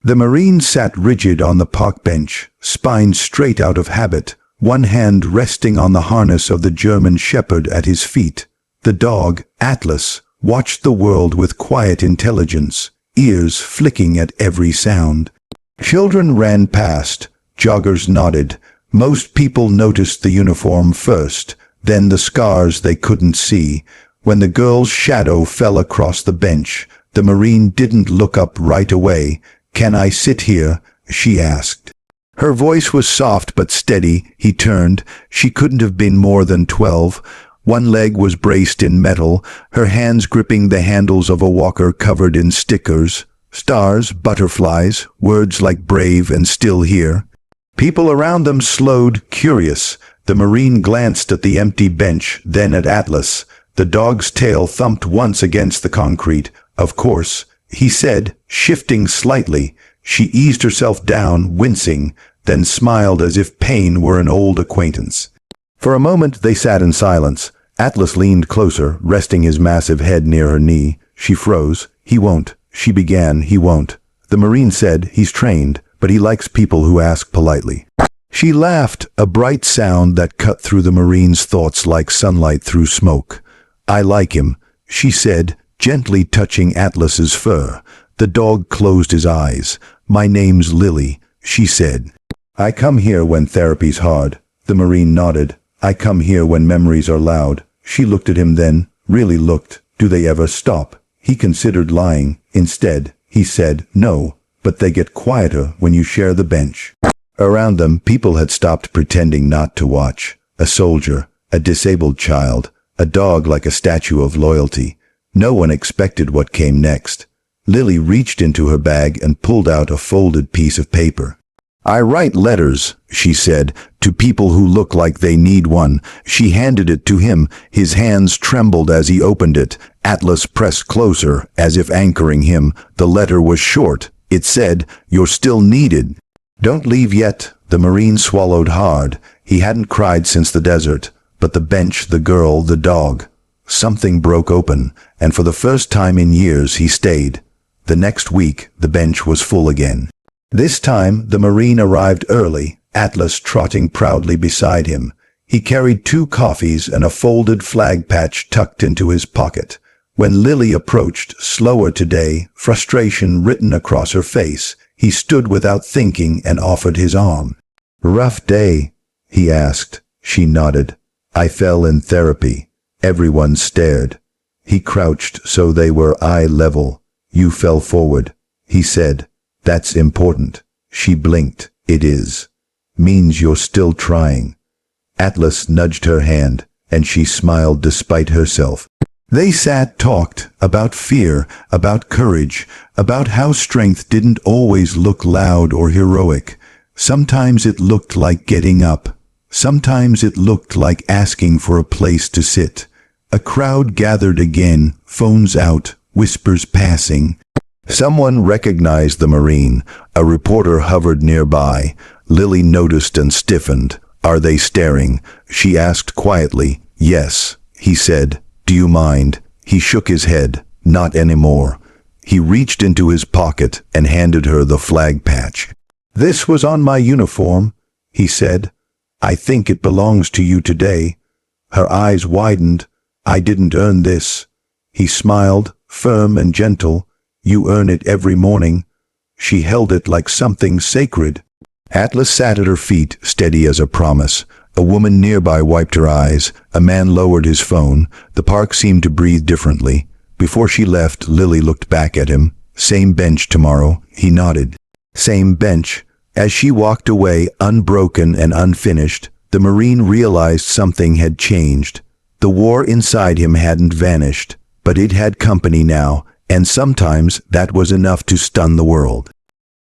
The Marine sat rigid on the park bench, spine straight out of habit, one hand resting on the harness of the German shepherd at his feet. The dog, Atlas, watched the world with quiet intelligence, ears flicking at every sound. Children ran past, joggers nodded. Most people noticed the uniform first, then the scars they couldn't see. When the girl's shadow fell across the bench, the Marine didn't look up right away. "Can I sit here?" she asked. Her voice was soft but steady. He turned. She couldn't have been more than 12. One leg was braced in metal, her hands gripping the handles of a walker covered in stickers. Stars, butterflies, words like brave and still here. People around them slowed, curious. The Marine glanced at the empty bench, then at Atlas. The dog's tail thumped once against the concrete. "Of course," he said, shifting slightly. She eased herself down, wincing, then smiled as if pain were an old acquaintance. For a moment they sat in silence. Atlas leaned closer, resting his massive head near her knee. She froze. "He won't," she began. "He won't." The Marine said, "He's trained, but he likes people who ask politely." She laughed, a bright sound that cut through the Marine's thoughts like sunlight through smoke. "I like him," she said, gently touching Atlas's fur. The dog closed his eyes. "My name's Lily," she said. "I come here when therapy's hard." The Marine nodded. "I come here when memories are loud." She looked at him then, really looked. "Do they ever stop?" He considered lying. Instead, he said, "No, but they get quieter when you share the bench." Around them, people had stopped pretending not to watch. A soldier, a disabled child, a dog like a statue of loyalty. No one expected what came next. Lily reached into her bag and pulled out a folded piece of paper. "I write letters," she said, "to people who look like they need one." She handed it to him. His hands trembled as he opened it. Atlas pressed closer, as if anchoring him. The letter was short. It said, "You're still needed. Don't leave yet." The Marine swallowed hard. He hadn't cried since the desert. But the bench, the girl, the dog. Something broke open, and for the first time in years he stayed. The next week, the bench was full again. This time, the Marine arrived early, Atlas trotting proudly beside him. He carried 2 coffees and a folded flag patch tucked into his pocket. When Lily approached, slower today, frustration written across her face, he stood without thinking and offered his arm. "Rough day?" he asked. She nodded. "I fell in therapy." Everyone stared. He crouched so they were eye level. "You fell forward," he said. "That's important." She blinked. "It is. Means you're still trying." Atlas nudged her hand, and she smiled despite herself. They talked about fear, about courage, about how strength didn't always look loud or heroic. Sometimes it looked like getting up. Sometimes it looked like asking for a place to sit. A crowd gathered again, phones out, whispers passing. Someone recognized the Marine. A reporter hovered nearby. Lily noticed and stiffened. "Are they staring?" She asked quietly. "Yes," he said. "Do you mind?" He shook his head. "Not anymore." He reached into his pocket and handed her the flag patch. "This was on my uniform," he said. "I think it belongs to you today." Her eyes widened. "I didn't earn this." He smiled, firm and gentle. "You earn it every morning." She held it like something sacred. Atlas sat at her feet, steady as a promise. A woman nearby wiped her eyes. A man lowered his phone. The park seemed to breathe differently. Before she left, Lily looked back at him. "Same bench tomorrow." He nodded. Same bench. As she walked away, unbroken and unfinished, the Marine realized something had changed. The war inside him hadn't vanished, but it had company now, and sometimes that was enough to stun the world.